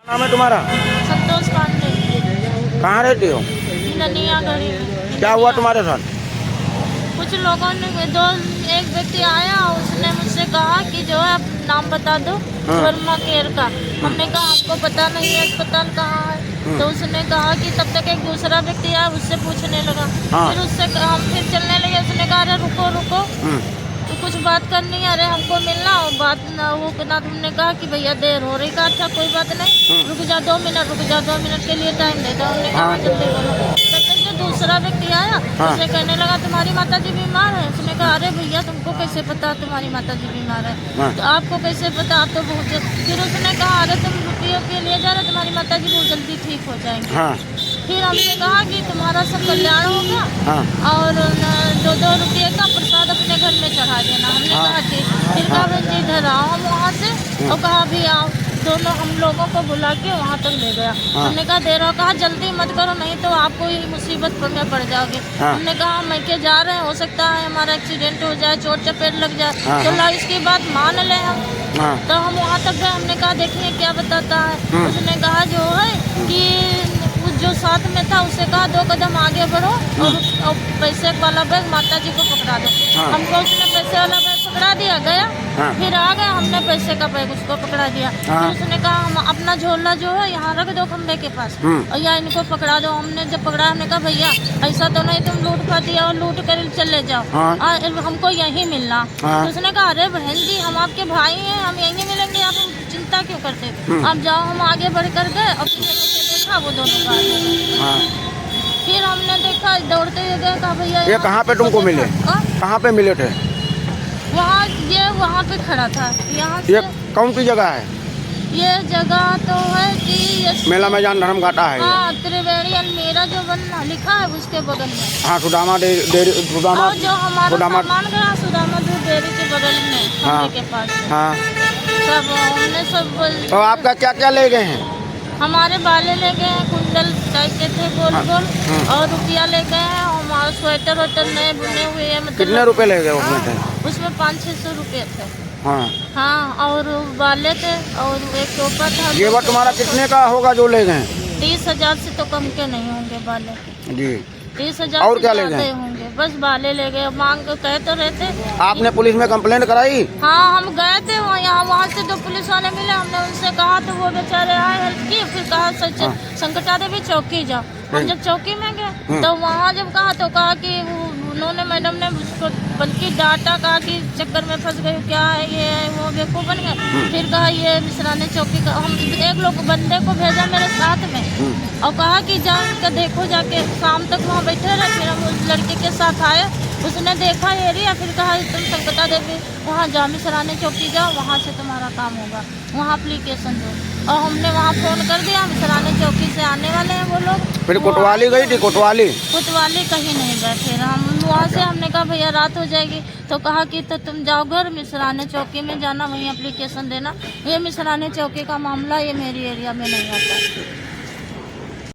नाम है तुम्हारा? संतोष पांडे। कहाँ रहती हो? ननिया गढ़ी में। क्या हुआ तुम्हारे साथ? कुछ लोगों ने एक व्यक्ति आया, उसने मुझसे कहा कि जो है आप नाम बता दो वर्मा केयर का। हमने कहा आपको पता नहीं है अस्पताल कहाँ है। तो उसने कहा कि तब तक एक दूसरा व्यक्ति आया, उससे पूछने लगा। फिर उससे हम फिर चलने लगे। उसने कहा अरे रुको रुको, तो कुछ बात करनी है, अरे हमको मिलना और बात ना वो करना। तुमने कहा कि भैया देर हो रही। कहा अच्छा कोई बात नहीं, रुक जा 2 मिनट, रुक जा 2 मिनट के लिए टाइम दे दो। हमने कहा जल्दी बोलो। तब तक जो दूसरा व्यक्ति आया, उसे कहने लगा तुम्हारी माता जी बीमार है। उसने कहा अरे भैया तुमको कैसे पता तुम्हारी माता जी बीमार है? तो आपको कैसे पता? आप तो बहुत। फिर उसने कहा अरे तुम रुपयों के लिए जा रहे, तुम्हारी माता जी बहुत जल्दी ठीक हो जाएंगी। फिर हमने कहा कि तुम्हारा सब कल्याण होगा और 2-2 रुपये का प्रसाद अपने घर में चढ़ा देना। हमने कहा ठीक। फिर कहा बहन जी इधर आओ हम वहाँ से, और कहा भी आओ। दोनों हम लोगों को बुला के वहाँ तक ले गया। हमने कहा दे रहा, कहा जल्दी मत करो नहीं तो आपको ही मुसीबत में पड़ जाओगे। हमने कहा हम मैके जा रहे हैं, हो सकता है हमारा एक्सीडेंट हो जाए, चोट चपेट लग जाए, तो ला इसकी बात मान ले हम। तो हम वहाँ तक गए। हमने कहा देखिए क्या बताता है। उसने कहा जो है कि जो साथ में था उससे कहा 2 कदम आगे बढ़ो और पैसे वाला बैग माता जी को पकड़ा दो। हमको उसने पैसे वाला बैग पकड़ा दिया, गया। फिर आ गए, हमने पैसे का बैग उसको पकड़ा दिया। फिर उसने कहा हम अपना झोला जो है यहाँ रख दो खम्भे के पास और या इनको पकड़ा दो। हमने जब पकड़ा, हमने कहा भैया ऐसा तो नहीं तुम लूट पाती और लूट कर चले जाओ, हमको यहीं मिलना। तो उसने कहा अरे बहन जी हम आपके भाई हैं, हम यहीं मिलेंगे, आप चिंता क्यों करते? आप जाओ। हम आगे बढ़ कर गए और देखा वो दोनों का। फिर हमने देखा, दौड़ते हुए गए, कहा भैया ये कहाँ पे तुमको मिले? कहाँ पे मिले थे? वहाँ पे खड़ा था। यहाँ ये कौन सी जगह है? ये जगह तो है कि मेला मैदान धर्म घाटा है। हाँ, त्रिवेणी अलमीरा जो बनना लिखा है उसके बगल में। हाँ, सुदामा डेयरी, सुदामा जो हमारा सामान गया सुदामा दूध डेयरी के बगल में, खंभे के पास। हाँ, सब हमने सब। तो आपका क्या क्या ले गए हैं? हमारे बाले ले गए हैं, कुंडल टाइप के थे गोल गोल, और रुपया ले गए हैं। हमारे स्वेटर वेटर नए बुने हुए हैं। मतलब कितने रुपए ले गए उसमें थे? उसमें 500-600 रुपये थे। हाँ, और बाले थे और एक टोपा था। जेवर तुम्हारा कितने का होगा जो ले गए? 30,000 से तो कम के नहीं होंगे बाले जी। 30,000 और क्या ले गए? होंगे? बस बाले ले गए। मांग के कहे तो रहते। आपने पुलिस में कंप्लेंट कराई? हाँ, हम गए थे वहाँ से 2 पुलिस वाले मिले। हमने उनसे कहा तो वो बेचारे आए हेल्प की। फिर कहा संकटा देवी चौकी जाओ। हम जब चौकी में गए तो वहाँ जब कहा तो कहा कि उन्होंने मैडम ने उसको बल्कि डांटा, कहा कि चक्कर में फंस गई, क्या है ये है वो, बेवकूफ़ बन गए। फिर कहा ये मिसराने चौकी का। हम एक लोग बंदे को भेजा मेरे साथ में और कहा कि जाकर देखो, जाके शाम तक वहाँ बैठे रहे। फिर हम उस लड़के के साथ आए, उसने देखा एरिया। फिर कहा तुम संकटा देवी वहाँ जाओ, मिसराने चौकी जाओ, वहाँ से तुम्हारा काम होगा, वहाँ एप्लीकेशन दो। और हमने वहाँ फ़ोन कर दिया, मिसराने चौकी से आने वाले हैं वो लोग। फिर कोतवाली गई थी? कोतवाली कहीं नहीं गए। फिर हम वहाँ से हमने कहा भैया रात हो जाएगी, तो कहा कि तो तुम जाओ घर, मिसराने चौकी में जाना, वहीं एप्लीकेशन देना। ये मिसराने चौकी का मामला ये मेरी एरिया में नहीं आता।